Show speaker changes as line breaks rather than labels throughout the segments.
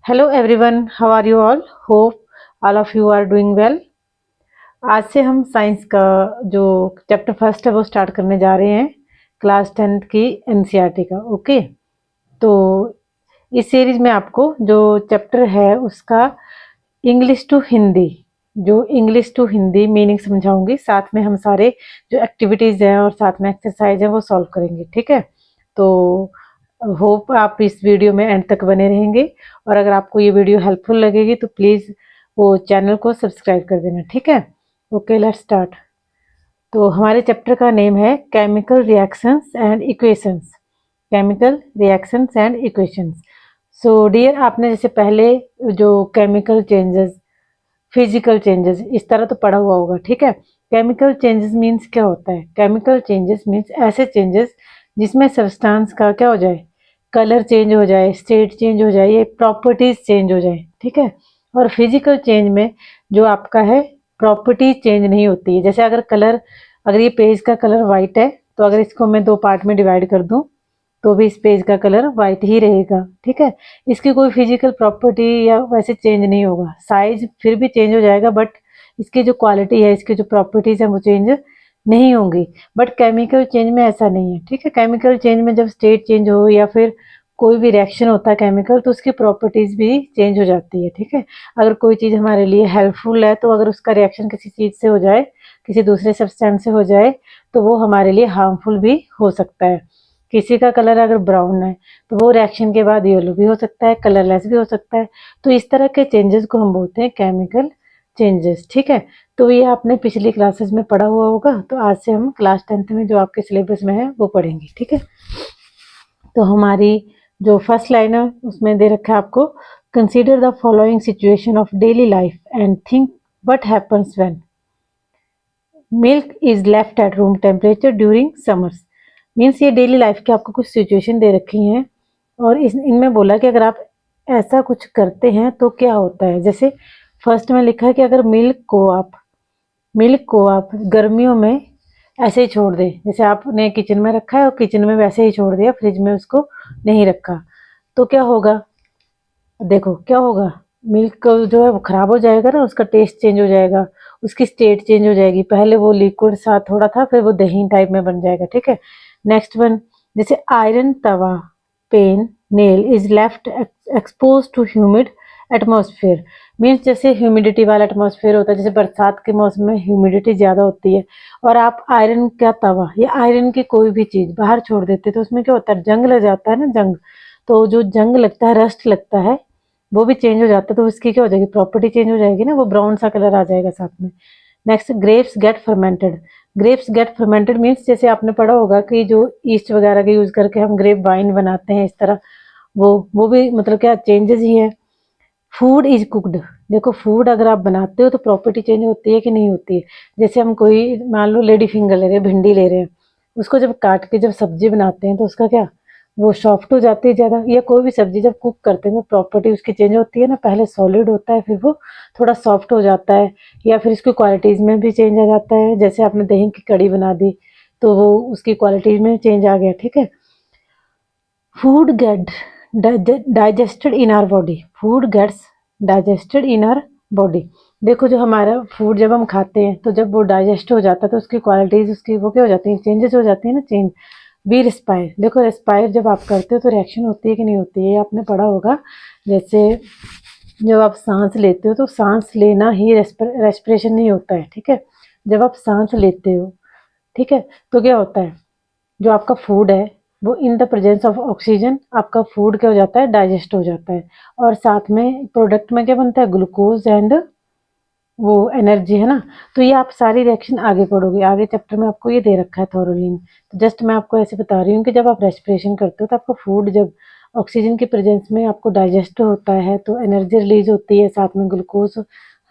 Hello everyone, how are you all? Hope all of you are doing well. आज से हम science का जो चैप्टर फर्स्ट है वो स्टार्ट करने जा रहे हैं, क्लास 10th की एनसीईआरटी का। ओके, तो इस सीरीज में आपको जो चैप्टर है उसका इंग्लिश टू हिंदी मीनिंग समझाऊंगी। साथ में हम सारे जो एक्टिविटीज हैं और साथ में एक्सरसाइज है वो सॉल्व करेंगे। ठीक है, तो होप आप इस वीडियो में एंड तक बने रहेंगे, और अगर आपको ये वीडियो हेल्पफुल लगेगी तो प्लीज़ वो चैनल को सब्सक्राइब कर देना। ठीक है, ओके लेट्स स्टार्ट। तो हमारे चैप्टर का नेम है chemical reactions and equations. Chemical reactions and equations. So dear, आपने जैसे पहले जो केमिकल चेंजेस, फिजिकल चेंजेस इस तरह तो पढ़ा हुआ होगा। ठीक है, केमिकल चेंजेस मीन्स क्या होता है? केमिकल चेंजेस मीन्स ऐसे चेंजेस जिसमें सब्सटेंस का क्या हो जाए, कलर चेंज हो जाए, स्टेट चेंज हो जाए, ये प्रॉपर्टीज चेंज हो जाए। ठीक है, और फिजिकल चेंज में जो आपका है प्रॉपर्टी चेंज नहीं होती है। जैसे अगर ये पेज का कलर वाइट है तो अगर इसको मैं दो पार्ट में डिवाइड कर दूं तो भी इस पेज का कलर वाइट ही रहेगा। ठीक है, इसकी कोई फिजिकल प्रॉपर्टी या वैसे चेंज नहीं होगा। साइज फिर भी चेंज हो जाएगा, बट इसकी जो क्वालिटी है, इसकी जो प्रॉपर्टीज है वो चेंज नहीं होंगी। बट केमिकल चेंज में ऐसा नहीं है। ठीक है, केमिकल चेंज में जब स्टेट चेंज हो या फिर कोई भी रिएक्शन होता है केमिकल, तो उसकी प्रॉपर्टीज भी चेंज हो जाती है। ठीक है, अगर कोई चीज़ हमारे लिए हेल्पफुल है तो अगर उसका रिएक्शन किसी चीज़ से हो जाए, किसी दूसरे सब्सटेंस से हो जाए, तो वो हमारे लिए हार्मफुल भी हो सकता है। किसी का कलर अगर ब्राउन है तो वो रिएक्शन के बाद येलो भी हो सकता है, कलरलेस भी हो सकता है। तो इस तरह के चेंजेस को हम बोलते हैं केमिकल चेंजेस। ठीक है, तो ये आपने पिछली क्लासेस में पढ़ा हुआ होगा, तो आज से हम क्लास 10th में जो आपके सिलेबस में है वो पढ़ेंगे। ठीक है, तो हमारी जो फर्स्ट लाइन है उसमें दे रखा है आपको, consider the following situation of daily life and think what happens when milk is left at room temperature during summers. Means ये डेली लाइफ की आपको कुछ सिचुएशन दे रखी हैं, और इनमें बोला कि अगर आप ऐसा कुछ करते हैं तो क्या होता है। जैसे फर्स्ट में लिखा है कि अगर मिल्क को आप गर्मियों में ऐसे ही छोड़ दें, जैसे आपने किचन में रखा है और किचन में वैसे ही छोड़ दिया, फ्रिज में उसको नहीं रखा, तो क्या होगा? देखो क्या होगा, मिल्क जो है वो खराब हो जाएगा ना, उसका टेस्ट चेंज हो जाएगा, उसकी स्टेट चेंज हो जाएगी। पहले वो लिक्विड सा थोड़ा था, फिर वो दही टाइप में बन जाएगा। ठीक है, नेक्स्ट वन, जैसे आयरन तवा pan nail is left expose to humid atmosphere. Means जैसे ह्यूमिडिटी वाला एटमोसफेयर होता है, जैसे बरसात के मौसम में ह्यूमिडिटी ज़्यादा होती है, और आप आयरन का तवा या आयरन की कोई भी चीज़ बाहर छोड़ देते तो उसमें क्या होता है, जंग लग जाता है ना, जंग। तो जो जंग लगता है, रस्ट लगता है, वो भी चेंज हो जाता है, तो उसकी क्या हो जाएगी, प्रॉपर्टी चेंज हो जाएगी ना, वो ब्राउन सा कलर आ जाएगा साथ में। Next, grapes get fermented. Grapes get fermented means जैसे आपने पढ़ा होगा कि जो ईस्ट वगैरह के यूज करके हम ग्रेप वाइन बनाते हैं, इस तरह वो भी मतलब क्या चेंजेस ही है। Food is cooked. देखो, फूड अगर आप बनाते हो तो प्रॉपर्टी चेंज होती है कि नहीं होती है। जैसे हम कोई मान लो लेडी फिंगर ले रहे हैं, भिंडी ले रहे हैं, उसको जब काट के जब सब्जी बनाते हैं तो उसका क्या, वो सॉफ्ट हो जाती है ज़्यादा। या कोई भी सब्जी जब कुक करते हैं तो प्रॉपर्टी उसकी चेंज होती है ना, पहले सॉलिड होता है फिर वो थोड़ा सॉफ्ट हो जाता है, या फिर इसकी क्वालिटीज़ में भी चेंज आ जाता है। जैसे आपने दही की कड़ी बना दी तो वो उसकी क्वालिटीज में चेंज आ गया। ठीक है, food get digested in our body. Food gets digested in our body. देखो, जो हमारा फूड जब हम खाते हैं तो जब वो डाइजेस्ट हो जाता है तो उसकी क्वालिटीज, उसकी वो क्या हो जाती है, चेंजेस हो जाती है ना, चेंज। We respire. देखो, रेस्पायर जब आप करते हो तो रिएक्शन होती है कि नहीं होती है, ये आपने पढ़ा होगा। जैसे जब आप सांस लेते हो तो सांस लेना ही रेस्पिरेशन नहीं होता है। ठीक है, जब आप सांस लेते हो, ठीक है, तो क्या होता है, जो आपका फूड है वो in the presence of oxygen, आपका फूड क्या हो जाता है, डाइजेस्ट हो जाता है, और साथ में प्रोडक्ट में क्या बनता है, ग्लूकोज एंड वो एनर्जी, है ना। तो ये आप सारी रिएक्शन आगे पढ़ोगे, आगे चैप्टर में आपको ये दे रखा है थॉरोली में। तो जस्ट मैं आपको ऐसे बता रही हूँ कि जब आप रेस्पिरेशन करते हो तो आपका फूड जब ऑक्सीजन की प्रेजेंस में आपको डाइजेस्ट होता है तो एनर्जी रिलीज होती है, साथ में ग्लूकोज,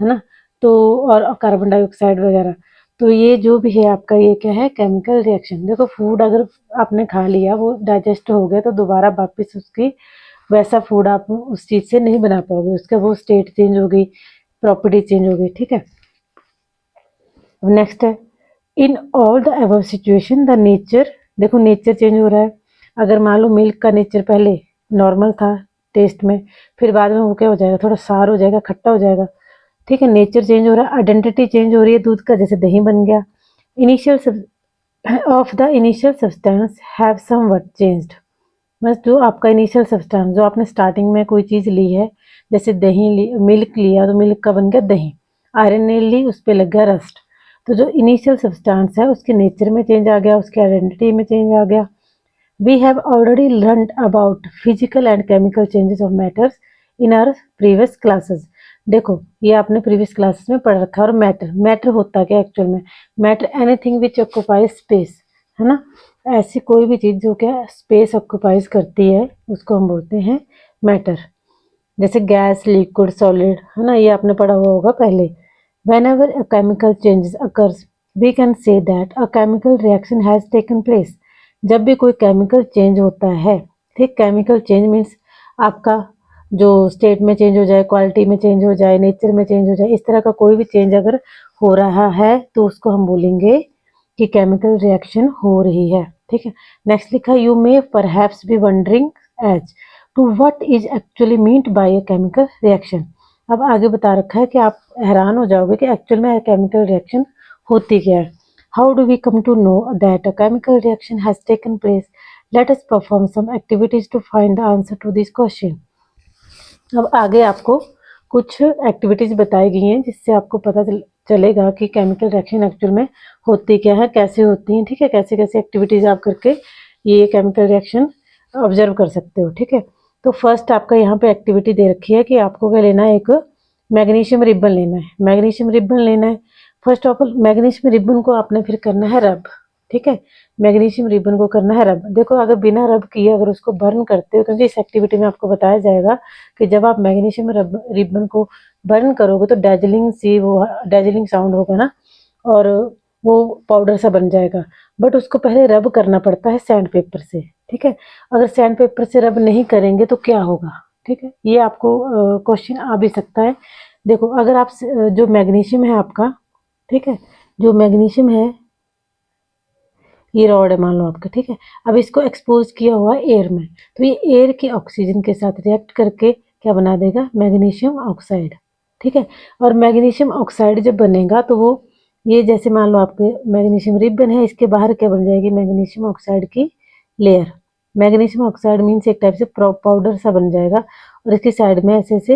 है ना, तो और कार्बन डाइऑक्साइड वगैरह। तो ये जो भी है आपका, ये क्या है, केमिकल रिएक्शन। देखो, फूड अगर आपने खा लिया, वो डाइजेस्ट हो गया, तो दोबारा वापस उसकी वैसा फूड आप उस चीज़ से नहीं बना पाओगे, उसका वो स्टेट चेंज हो गई, प्रॉपर्टी चेंज हो गई। ठीक है, नेक्स्ट है, in all the above situation the nature. देखो, नेचर चेंज हो रहा है। अगर मान लो मिल्क का नेचर पहले नॉर्मल था, टेस्ट में, फिर बाद में वो क्या हो जाएगा, थोड़ा सार हो जाएगा, खट्टा हो जाएगा। ठीक है, नेचर चेंज हो रहा है, आइडेंटिटी चेंज हो रही है दूध का, जैसे दही बन गया। Initial of the initial substance have somewhat changed, बस जो आपका इनिशियल सब्सटेंस, जो आपने स्टार्टिंग में कोई चीज़ ली है, जैसे दही ली, मिल्क लिया तो मिल्क का बन गया दही, आयरन नेल ली उस पर लग गया रस्ट। तो जो इनिशियल सब्सटेंस है उसके नेचर में चेंज आ गया, उसके आइडेंटिटी में चेंज आ गया। We have already learn about physical and chemical changes of matters in our previous classes. देखो ये आपने प्रीवियस क्लासेस में पढ़ रखा है। और मैटर होता क्या एक्चुअल में, matter anything which occupies space, है ना, ऐसी कोई भी चीज़ जो क्या स्पेस ऑक्यूपाइज करती है उसको हम बोलते हैं मैटर। जैसे गैस, लिक्विड, सॉलिड, है ना, ये आपने पढ़ा हुआ होगा पहले। Whenever a chemical changes occurs, we can say that a chemical reaction has taken place. जब भी कोई केमिकल चेंज होता है, ठीक, केमिकल चेंज मीन्स आपका जो स्टेट में चेंज हो जाए, क्वालिटी में चेंज हो जाए, नेचर में चेंज हो जाए, इस तरह का कोई भी चेंज अगर हो रहा है तो उसको हम बोलेंगे कि केमिकल रिएक्शन हो रही है। ठीक है, नेक्स्ट लिखा, you may perhaps be wondering as to what is actually meant by a chemical reaction. अब आगे बता रखा है कि आप हैरान हो जाओगे कि एक्चुअल में केमिकल रिएक्शन होती क्या है। How do we come to know that a chemical reaction has taken place, let us perform some activities to find the answer to this question. अब आगे आपको कुछ एक्टिविटीज बताई गई हैं जिससे आपको पता चलेगा कि केमिकल रिएक्शन एक्चुअल में होती क्या है, कैसे होती हैं। ठीक है, कैसे कैसे एक्टिविटीज आप करके ये केमिकल रिएक्शन ऑब्जर्व कर सकते हो। ठीक है, तो फर्स्ट आपका यहाँ पे एक्टिविटी दे रखी है कि आपको क्या लेना है, एक मैग्नीशियम रिबन लेना है। मैग्नीशियम रिबन लेना है, first of all magnesium ribbon को आपने फिर करना है रब। ठीक है, मैग्नीशियम रिबन को करना है रब। देखो अगर बिना रब किए अगर उसको बर्न करते हो, क्योंकि इस एक्टिविटी में आपको बताया जाएगा कि जब आप मैग्नीशियम रिबन को बर्न करोगे तो डेजलिंग साउंड होगा ना, और वो पाउडर सा बन जाएगा। बट उसको पहले रब करना पड़ता है सैंड पेपर से। ठीक है, अगर सैंड पेपर से रब नहीं करेंगे तो क्या होगा। ठीक है, ये आपको क्वेश्चन आ भी सकता है। देखो अगर आप जो मैग्नीशियम है आपका, ठीक है, जो मैग्नीशियम है ये रॉड है मान लो आपका। ठीक है, अब इसको एक्सपोज किया हुआ एयर में, तो ये एयर के ऑक्सीजन के साथ रिएक्ट करके क्या बना देगा, मैग्नीशियम ऑक्साइड। ठीक है, और मैग्नीशियम ऑक्साइड जब बनेगा तो वो ये जैसे मान लो आपके मैग्नीशियम रिबन है, इसके बाहर क्या बन जाएगी, मैग्नीशियम ऑक्साइड की लेयर। मैग्नीशियम ऑक्साइड मीन्स एक टाइप से पाउडर सा बन जाएगा और इसकी साइड में ऐसे ऐसे,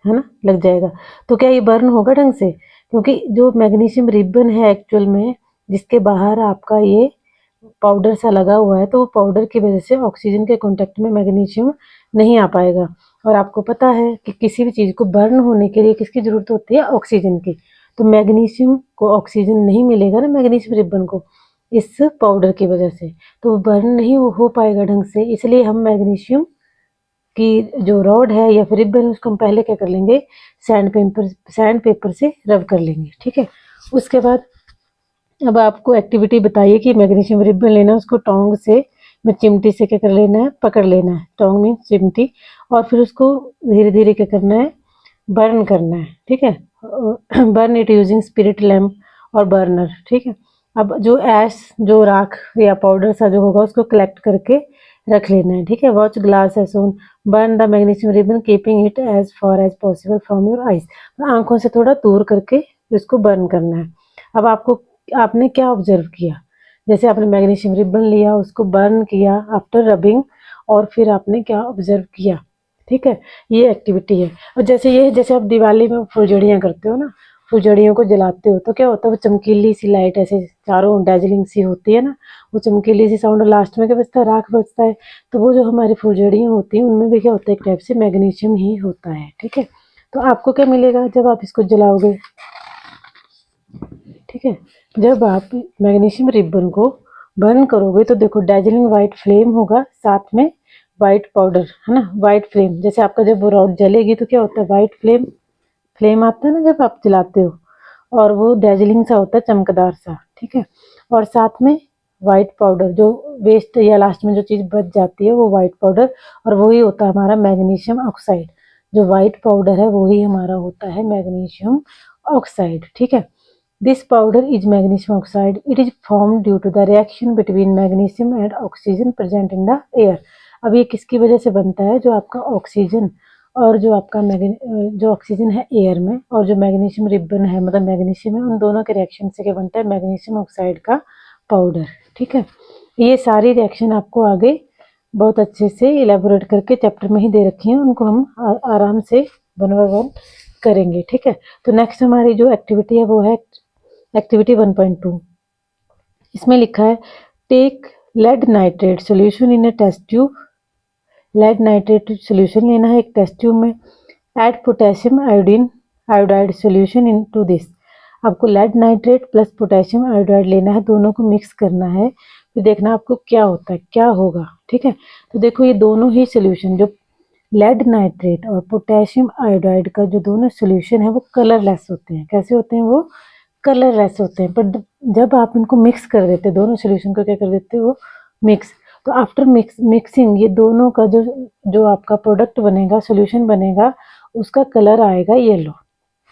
है ना, लग जाएगा। तो क्या ये बर्न होगा ढंग से, क्योंकि जो मैग्नीशियम रिबन है एक्चुअल में जिसके बाहर आपका ये पाउडर सा लगा हुआ है, तो वो पाउडर की वजह से ऑक्सीजन के कांटेक्ट में मैग्नीशियम नहीं आ पाएगा। और आपको पता है कि किसी भी चीज़ को बर्न होने के लिए किसकी ज़रूरत होती है, ऑक्सीजन की। तो मैग्नीशियम को ऑक्सीजन नहीं मिलेगा ना मैग्नीशियम रिबन को, इस पाउडर की वजह से, तो बर्न नहीं हो पाएगा ढंग से। इसलिए हम मैग्नीशियम की जो रॉड है या फिर रिबन है उसको हम पहले क्या कर लेंगे, सैंड पेपर से रब कर लेंगे। ठीक है, उसके बाद अब आपको एक्टिविटी बताइए कि मैग्नीशियम रिबन लेना है, उसको टोंग से में चिमटी से क्या कर लेना है, पकड़ लेना है। टोंग मीन्स चिमटी, और फिर उसको धीरे धीरे क्या करना है, बर्न करना है। ठीक है, burn it using spirit lamp और बर्नर। ठीक है, अब जो ऐश, जो राख या पाउडर सा जो होगा उसको कलेक्ट करके रख लेना है। ठीक है, watch glass as on burn the magnesium ribbon keeping it as far as possible from your eyes. आंखों से थोड़ा दूर करके उसको बर्न करना है। अब आपने क्या ऑब्जर्व किया, जैसे आपने मैग्नीशियम रिबन लिया, उसको बर्न किया आफ्टर रबिंग, और फिर आपने क्या ऑब्जर्व किया। ठीक है, ये एक्टिविटी है। और जैसे आप दिवाली में फुलझड़ियाँ करते हो ना, फुलझड़ियों को जलाते हो तो क्या होता है, वो चमकीली सी लाइट ऐसे चारों डेजलिंग सी होती है ना, वो चमकीली सी साउंड, लास्ट में क्या बजता है, राख बजता है। तो वो जो हमारी फुलझड़ियाँ होती हैं उनमें भी क्या होता है, एक टाइप से मैग्नीशियम ही होता है। ठीक है, तो आपको क्या मिलेगा जब आप इसको जलाओगे। ठीक है, जब आप मैग्नीशियम रिबन को बर्न करोगे तो देखो डार्जिलिंग वाइट फ्लेम होगा, साथ में वाइट पाउडर, है ना, वाइट फ्लेम। जैसे आपका जब वो रॉड जलेगी तो क्या होता है, वाइट फ्लेम आता है ना जब आप जलाते हो, और वो डार्जिलिंग सा होता है, चमकदार सा। ठीक है, और साथ में वाइट पाउडर, जो वेस्ट या लास्ट में जो चीज़ बच जाती है वो वाइट पाउडर, और वही होता है हमारा मैग्नीशियम ऑक्साइड। जो वाइट पाउडर है वही हमारा होता है मैग्नीशियम ऑक्साइड। ठीक है, this powder is magnesium oxide. It is formed due to the reaction between magnesium and oxygen present in the air. अब ये किसकी वजह से बनता है, जो आपका ऑक्सीजन और जो आपका जो ऑक्सीजन है एयर में और जो मैग्नीशियम रिबन है मतलब मैग्नीशियम है, उन दोनों के रिएक्शन से क्या बनता है, मैग्नीशियम ऑक्साइड का पाउडर। ठीक है, ये सारी रिएक्शन आपको आगे बहुत अच्छे से इलेबोरेट करके चैप्टर में ही दे रखी हैं, उनको हम आराम से वन बाय वन करेंगे। ठीक है, तो नेक्स्ट हमारी जो एक्टिविटी है वो है एक्टिविटी 1.2। इसमें लिखा है take lead nitrate solution in a test tube. Lead nitrate solution लेना है एक टेस्ट ट्यूब में। Add potassium iodide solution into this. आपको lead nitrate plus potassium iodide लेना है, दोनों को मिक्स करना है, फिर देखना आपको क्या होता है, क्या होगा। ठीक है, तो देखो ये दोनों ही सोल्यूशन, जो लेड नाइट्रेट और पोटेशियम आयोडाइड का जो दोनों सोल्यूशन है वो कलरलेस होते हैं। कैसे होते हैं वो, कलरलेस होते हैं। पर जब आप इनको मिक्स कर देते, दोनों सोल्यूशन को क्या कर देते हो, मिक्स, तो आफ्टर मिक्सिंग ये दोनों का जो आपका प्रोडक्ट बनेगा, सोल्यूशन बनेगा, उसका कलर आएगा येलो।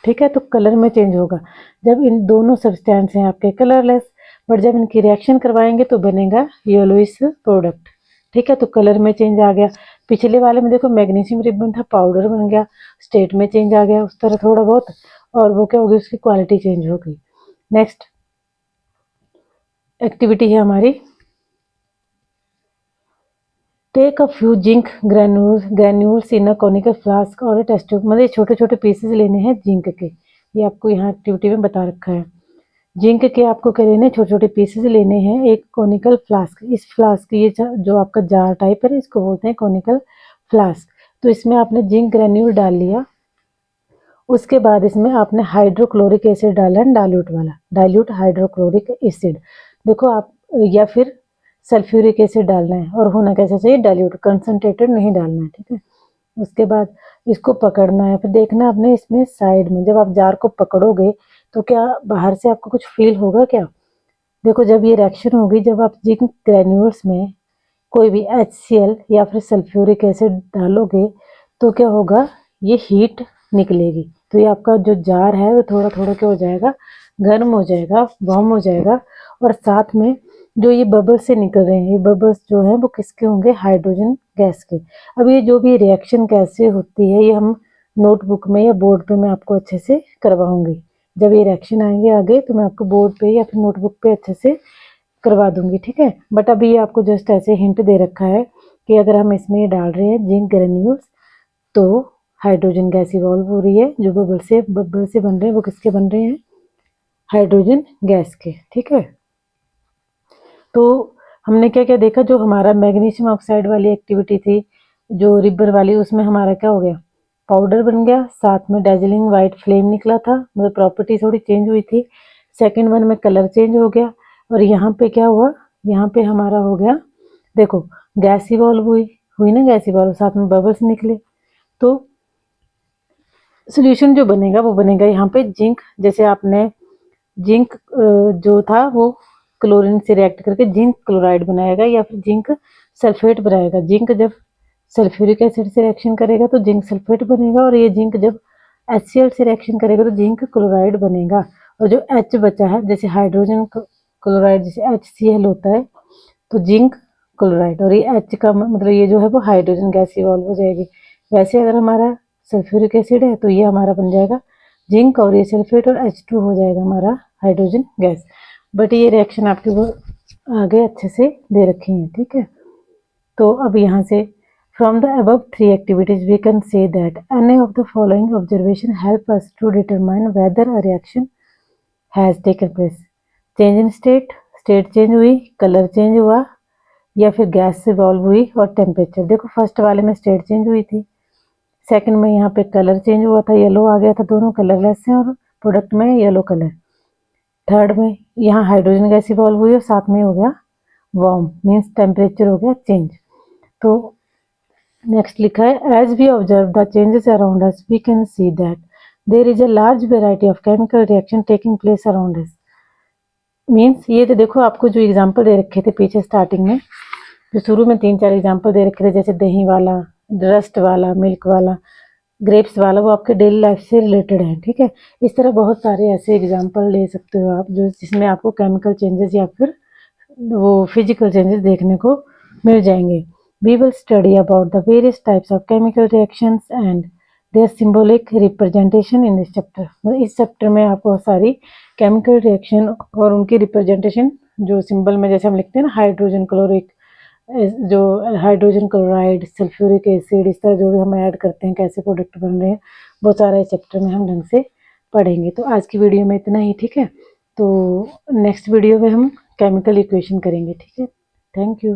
ठीक है, तो कलर में चेंज होगा। जब इन दोनों सब्सटेंस हैं आपके कलरलेस, बट जब इनकी रिएक्शन करवाएंगे तो बनेगा येलोइश प्रोडक्ट। ठीक है, तो कलर में चेंज आ गया। पिछले वाले में देखो मैग्नीशियम रिबन था, पाउडर बन गया, स्टेट में चेंज आ गया उस तरह थोड़ा बहुत, और वो क्या होगी, उसकी क्वालिटी चेंज हो गई। नेक्स्ट एक्टिविटी है हमारी take a few zinc granules in a conical flask और टेस्ट ट्यूब। मतलब छोटे छोटे पीसेस लेने हैं जिंक के, ये आपको यहाँ एक्टिविटी में बता रखा है। जिंक के आपको क्या लेने हैं, छोटे छोटे पीसेस लेने हैं एक कॉनिकल फ्लास्क। इस फ्लास्क ये जो आपका जार टाइप है इसको बोलते हैं कॉनिकल फ्लास्क। तो इसमें आपने जिंक ग्रैन्यूल डाल लिया, उसके बाद इसमें आपने हाइड्रोक्लोरिक एसिड डाला है, डाइल्यूट वाला, डाइल्यूट हाइड्रोक्लोरिक एसिड। देखो आप, या फिर सल्फ्यूरिक एसिड डालना है, और होना कैसा चाहिए, डाइल्यूट, कंसनट्रेटेड नहीं डालना है। ठीक है, उसके बाद इसको पकड़ना है, फिर देखना आपने इसमें साइड में, जब आप जार को पकड़ोगे तो क्या बाहर से आपको कुछ फील होगा क्या। देखो जब ये रिएक्शन होगी, जब आप जिंक ग्रैन्यूल्स में कोई भी HCl या फिर सल्फ्यूरिक एसिड डालोगे तो क्या होगा, ये हीट निकलेगी, तो ये आपका जो जार है वो थोड़ा थोड़ा क्या हो जाएगा, गर्म हो जाएगा, वार्म हो जाएगा। और साथ में जो ये बबल्स से निकल रहे हैं, ये बबल्स जो है वो किसके होंगे, हाइड्रोजन गैस के। अब ये जो भी रिएक्शन कैसे होती है ये हम नोटबुक में या बोर्ड पे मैं आपको अच्छे से करवाऊंगी। जब ये रिएक्शन आएंगे आगे तो मैं आपको बोर्ड पे या फिर नोटबुक पे अच्छे से करवा दूंगी। ठीक है, बट अभी ये आपको जस्ट ऐसे हिंट दे रखा है कि अगर हम इसमें ये डाल रहे हैं जिंक ग्रेन्यूल्स तो हाइड्रोजन गैस इवॉल्व हो रही है, जो बबल से बन रहे हैं वो किसके बन रहे हैं, हाइड्रोजन गैस के। ठीक है, तो हमने क्या क्या देखा, जो हमारा मैग्नीशियम ऑक्साइड वाली एक्टिविटी थी, जो रिबर वाली, उसमें हमारा क्या हो गया, पाउडर बन गया, साथ में डेजलिंग वाइट फ्लेम निकला था, मतलब प्रॉपर्टी थोड़ी चेंज हुई थी। सेकंड वन में कलर चेंज हो गया, और यहाँ पे क्या हुआ, यहाँ पे हमारा हो गया, देखो गैस इवॉल्व हुई ना, गैस इवॉल्व, साथ में बबल्स निकले। तो सोल्यूशन जो बनेगा वो बनेगा यहाँ पे जिंक, जैसे आपने जिंक जो था वो क्लोरीन से रिएक्ट करके जिंक क्लोराइड बनाएगा या फिर जिंक सल्फेट बनाएगा। जिंक जब सल्फ्यूरिक एसिड से रिएक्शन करेगा तो जिंक सल्फेट बनेगा, और ये जिंक जब HCl से रिएक्शन करेगा तो जिंक क्लोराइड बनेगा। और जो H बचा है, जैसे हाइड्रोजन क्लोराइड जैसे HCl होता है, तो जिंक क्लोराइड, और ये H का मतलब ये जो है वो हाइड्रोजन गैस इवॉल्व हो जाएगी। वैसे अगर हमारा सल्फ्यूरिक एसिड है तो ये हमारा बन जाएगा जिंक, और ये सल्फेट और H2 हो जाएगा हमारा हाइड्रोजन गैस। बट ये रिएक्शन आपके वो आगे अच्छे से दे रखी हैं। ठीक है, तो अब यहाँ से from the above three activities we can say that any of the following observation help us to determine whether a reaction has taken place. Change in state change हुई, कलर चेंज हुआ, या फिर गैस से evolve हुई, और temperature. देखो first वाले में स्टेट चेंज हुई थी, सेकंड में यहाँ पे कलर चेंज हुआ था, येलो आ गया था, दोनों कलरलेस हैं और प्रोडक्ट में येलो कलर। थर्ड में यहाँ हाइड्रोजन गैस इवॉल्व हुई और साथ में हो गया वार्म, मीन्स टेम्परेचर हो गया चेंज। तो नेक्स्ट लिखा है as we observe the changes around us we can see that there is a large variety of chemical reaction taking place around us. Means ये तो देखो आपको जो एग्जाम्पल दे रखे थे पीछे स्टार्टिंग में, जो शुरू में 3-4 एग्जाम्पल दे रखे थे, जैसे दही वाला, रस्ट वाला, मिल्क वाला, ग्रेप्स वाला, वो आपके डेली लाइफ से रिलेटेड है। ठीक है, इस तरह बहुत सारे ऐसे एग्जाम्पल ले सकते हो आप, जो जिसमें आपको केमिकल चेंजेस या फिर वो फिजिकल चेंजेस देखने को मिल जाएंगे। We will study about the various types of chemical reactions and their symbolic representation in this chapter. इस चैप्टर में आपको सारी केमिकल रिएक्शन और उनकी रिप्रेजेंटेशन जो सिंबल में जैसे हम लिखते हैं ना, हाइड्रोजन क्लोरिक, जो हाइड्रोजन क्लोराइड, सल्फ्यूरिक एसिड, इस तरह जो भी हम ऐड करते हैं, कैसे प्रोडक्ट बन रहे हैं, वो सारा इस चैप्टर में हम ढंग से पढ़ेंगे। तो आज की वीडियो में इतना ही, ठीक है। तो नेक्स्ट वीडियो में हम केमिकल इक्वेशन करेंगे, ठीक है। Thank you.